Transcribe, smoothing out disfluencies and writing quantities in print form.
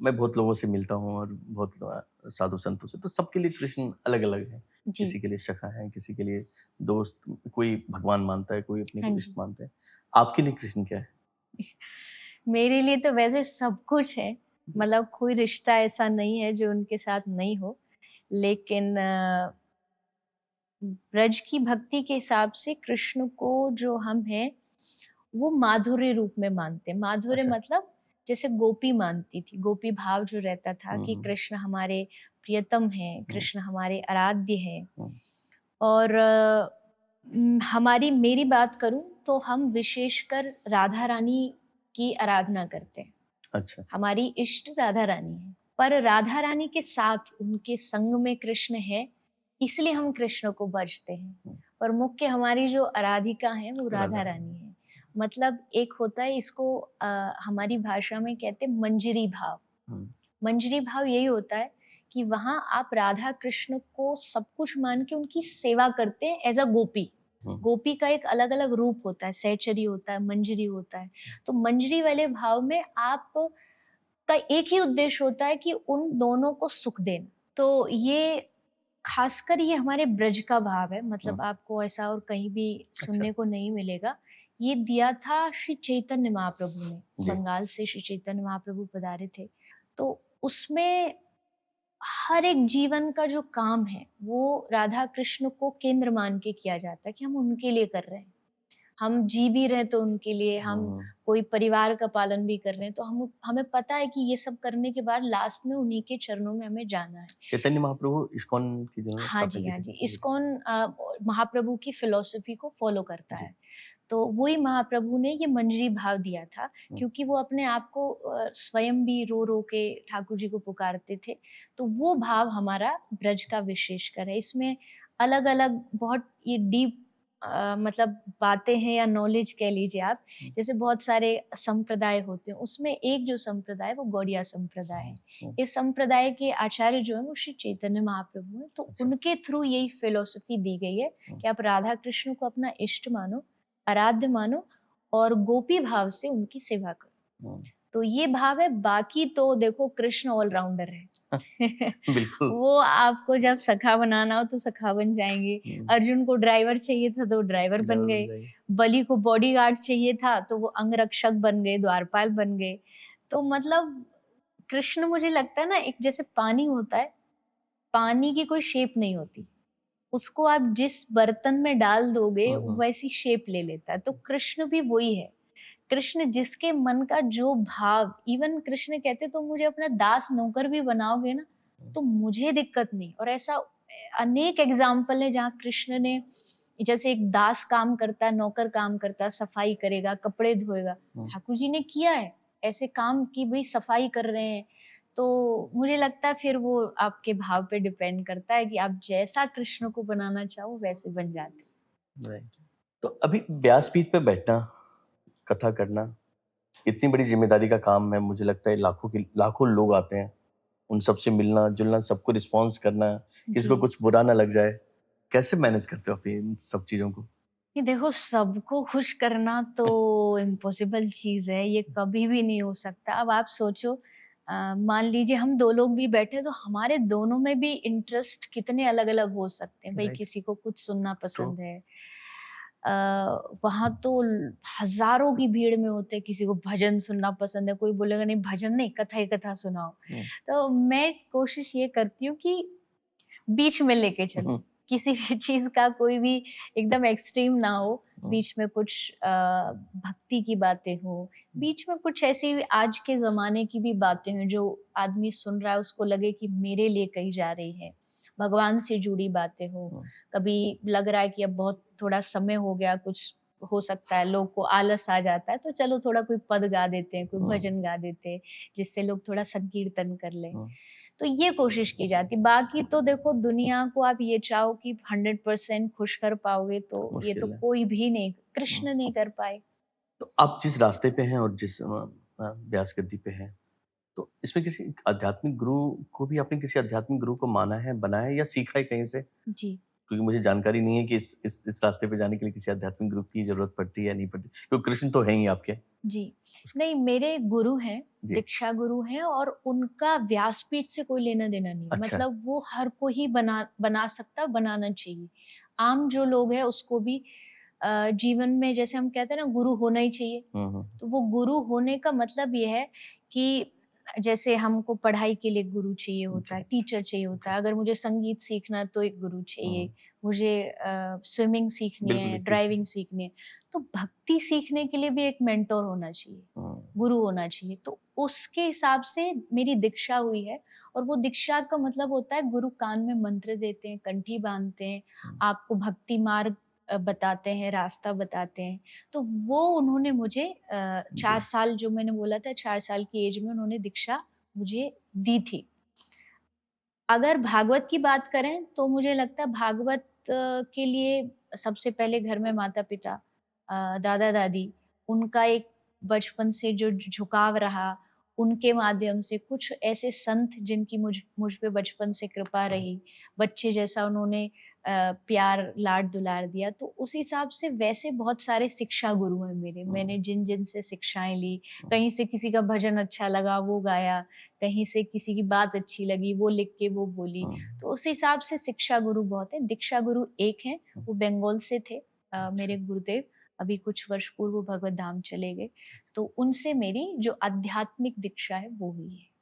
मैं बहुत लोगों से मिलता हूँ और बहुत साधु संतों से, तो सबके लिए कृष्ण अलग-अलग है। जी। किसी के लिए सखा है, किसी के लिए दोस्त, कोई भगवान मानता है, कोई अपने हाँ को इष्ट जी। मानता है। आपके लिए कृष्ण क्या है? मेरे लिए तो वैसे सब कुछ है, जी। मतलब कोई रिश्ता ऐसा नहीं है जो उनके साथ नहीं हो। लेकिन ब्रज की भक्ति के हिसाब से कृष्ण को जो हम हैं, वो माधुर्य रूप में मानते हैं। माधुर्य अच्छा। मतलब जैसे गोपी मानती थी, गोपी भाव जो रहता था हुँ, कि हुँ, कृष्ण हमारे प्रियतम हैं, हुँ, कृष्ण हमारे आराध्य हैं। हुँ। और हमारी मेरी बात करूँ तो हम विशेषकर राधा रानी की आराधना करते हैं। अच्छा। हमारी इष्ट राधा रानी है। पर राधा रानी के साथ उनके संग में कृष्ण है, इसलिए हम कृष्ण को भजते हैं। हुँ, पर मुख्य हमारी जो आराधिका है वो राधा राधा रानी। रानी है। मतलब एक होता है इसको हमारी भाषा में कहते हैं मंजरी भाव। हुँ, मंजरी भाव यही होता है कि वहाँ आप राधा कृष्ण को सब कुछ मान के उनकी सेवा करते हैं एज़ अ गोपी। हुँ, गोपी का एक अलग-अलग रूप होता है, सहचरी होता है, मंजरी होता है। तो मंजरी वाले भाव में आप का एक ही उद्देश्य होता है कि उन दोनों को सुख देना। तो ये खासकर ये हमारे ब्रज का भाव है, हुँ। मतलब आपको ऐसा और कहीं भी अच्छा। सुनने को नहीं मिलेगा। ये दिया था श्री चैतन्य महाप्रभु ने, जी। बंगाल से श्री चैतन्य महाप्रभु पधारे थे। तो उसमें हर एक जीवन का जो काम है, वो राधा कृष्ण को केंद्र मान के किया जाता है कि हम उनके लिए कर रहे हैं। हम जी भी रहे हैं तो उनके लिए, हम हुँ। कोई परिवार का पालन भी कर रहे हैं, तो हम हमें पता है कि ये सब करने के बाद लास्ट में उन्हीं के चरणों में हमें जाना है। चैतन्य महाप्रभु इस्कॉन की जिन्होंने हाँ स्थापना जी, की हाँ थी जी। ना? जी। इस्कॉन महाप्रभु की फ़िलॉसफ़ी को फ़ॉलो करता जी। है। तो वही महाप्रभु ने ये मंजरी भाव दिया था, हुँ, क्योंकि वो अपने आप को स्वयं भी रो-रो के ठाकुर जी को पुकारते थे। तो वो भाव हमारा ब्रज का विशेषकर है। इसमें अलग-अलग बहुत ये डीप मतलब बातें हैं या नॉलेज कह लीजिए आप। हुँ, जैसे बहुत सारे संप्रदाय होते हैं, उसमें एक जो संप्रदाय है वो गौड़िया संप्रदाय है। हुँ। इस संप्रदाय के आचार्य जो हैं वो श्री चैतन्य महाप्रभु हैं, तो अच्छा। उनके थ्रू यही फ़िलॉसफ़ी दी गई है हुँ, कि आप राधा कृष्ण को अपना इष्ट मानो, आराध्य मानो और गोपी भाव से उनकी सेवा करो। हुँ। तो ये भाव है, बाकी तो देखो कृष्ण ऑल-राउंडर है। बिल्कुल। वो आपको जब सखा बनाना हो तो सखा बन जाएँगे, हुँ, अर्जुन को ड्राइवर चाहिए था तो ड्राइवर बन ड्राइवर बन गए, जाएँगे। बलि को बॉडीगार्ड चाहिए था तो वो अंगरक्षक बन गए, द्वारपाल बन गए। तो मतलब कृष्ण मुझे लगता है ना, एक जैसे पानी होता है, पानी की कोई शेप नहीं होती। उसको आप जिस बर्तन में डाल दोगे हुँ, हुँ। वैसी शेप ले लेता है। तो कृष्ण भी वही है। कृष्ण जिसके मन का जो भाव, इवन कृष्ण कहते तो मुझे अपना दास नौकर भी बनाओगे ना हुँ, तो मुझे दिक्कत नहीं। और ऐसा अनेक एग्जाम्पल है जहाँ कृष्ण ने, जैसे एक दास काम करता है, नौकर काम करता है, सफाई करेगा, कपड़े धोएगा, हुँ। ठाकुर जी ने किया है ऐसे काम की भाई सफाई कर रहे हैं। तो मुझे लगता है फिर वो आपके भाव पे डिपेंड करता है कि आप जैसा कृष्ण को बनाना चाहो वैसे बन जाते हैं। राइट। तो अभी व्यासपीठ पे बैठना, कथा करना, इतनी बड़ी ज़िम्मेदारी का काम है, मुझे लगता है लाखों लोग आते हैं। उन सबसे मिलना-जुलना, सबको रिस्पॉन्स करना, किसी जी। को कुछ बुरा ना लग जाए। कैसे मैनेज करते हो आप इन सब चीज़ों को? ये देखो, सबको खुश करना तो इम्पॉसिबल चीज़ है, ये कभी भी नहीं हो सकता। अब आप सोचो, मान लीजिए हम 2 लोग भी बैठे तो हमारे दोनों में भी इंटरेस्ट कितने अलग-अलग हो सकते हैं। भई राइट, किसी को कुछ सुनना ट्रू। पसंद है, अ, वहाँ तो हज़ारों की भीड़ में होते हैं, किसी को भजन सुनना पसंद है, कोई बोलेगा नहीं भजन नहीं, कथा ही कथा सुनाओ। हुँ, तो मैं कोशिश ये करती हूँ कि बीच में लेके हुँ, चलूँ। किसी भी चीज़ का कोई भी एकदम एक्सट्रीम ना हो, हुँ, बीच में कुछ भक्ति की बातें हों, बीच में कुछ ऐसी आज के ज़माने की भी बातें हों जो आदमी सुन रहा है उसको लगे कि मेरे लिए कही जा रही हैं। भगवान से जुड़ी बातें हों, हुँ, कभी लग रहा है कि अब बहुत थोड़ा समय हो गया, कुछ हो सकता है लोग को आलस आ जाता है, तो चलो थोड़ा कोई पद गा देते हैं, कोई हुँ, भजन गा देते हैं, जिससे लोग थोड़ा संकीर्तन कर लें। हुँ, तो ये कोशिश की जाती। बाकी तो देखो, दुनिया को आप ये चाहो कि 100% खुश कर पाओगे तो ये तो मुश्किल है। कोई भी नहीं, हुँ। कृष्ण नहीं कर पाए। तो आप जिस रास्ते पे हैं और जिस व्यास गद्दी पे हैं, तो इसमें किसी आध्यात्मिक गुरु को भी आपने किसी आध्यात्मिक गुरु को माना है, बनाया है या सीखा है कहीं से? जी। क्योंकि मुझे जानकारी नहीं है कि इस रास्ते पे जाने के लिए किसी आध्यात्मिक गुरु की ज़रूरत पड़ती है या नहीं पड़ती? क्योंकि कृष्ण तो हैं ही आपके। जी। नहीं, मेरे गुरु हैं, जी। दीक्षा गुरु हैं और उनका व्यासपीठ से कोई लेना-देना नहीं है। अच्छा। मतलब वो हर कोई ही बना सकता, बनाना चाहिए। आम जो लोग हैं उसको भी जीवन में जैसे हम कहते हैं ना गुरु होना ही चाहिए। हुँ, हुँ। तो वो गुरु होने का मतलब ये है कि जैसे हमको पढ़ाई के लिए गुरु चाहिए होता जी, है, टीचर चाहिए होता है। अगर मुझे संगीत सीखना है तो एक गुरु चाहिए। हुँ। मुझे स्विमिंग सीखनी बिल्कुल, है, एक टीचर। ड्राइविंग सीखनी है, तो भक्ति सीखने के लिए भी एक मेंटर होना चाहिए, हुँ, गुरु होना चाहिए। तो उसके हिसाब से मेरी दीक्षा हुई है और वो दीक्षा का मतलब होता है गुरु कान में मंत्र देते हैं, कंठी बाँधते हैं, हुँ। आपको भक्ति मार्ग बताते हैं, रास्ता बताते हैं। तो वो उन्होंने मुझे 4 जी, साल जो मैंने बोला था 4 साल की एज में उन्होंने दीक्षा मुझे दी थी। अगर भागवत की बात करें तो मुझे लगता है भागवत के लिए सबसे पहले घर में माता-पिता दादा-दादी उनका एक बचपन से जो झुकाव रहा, उनके माध्यम से कुछ ऐसे संत जिनकी मुझ पे बचपन से कृपा रही, बच्चे जैसा उन्होंने प्यार लाड-दुलार दिया, तो उस हिसाब से वैसे बहुत सारे शिक्षा गुरु हैं मेरे। हुँ, मैंने जिन-जिन से शिक्षाएँ ली, हुँ, कहीं से किसी का भजन अच्छा लगा वो गाया, कहीं से किसी की बात अच्छी लगी, वो लिख के वो बोली। हुँ, तो उस हिसाब से शिक्षा गुरु बहुत हैं। दीक्षा गुरु एक हैं, हुँ। वो बंगाल से थे अच्छा, मेरे गुरुदेव। अभी कुछ वर्ष पूर्व वो भगवत धाम चले गए। तो उनसे मेरी जो आध्यात्मिक दीक्षा है वो हुई है।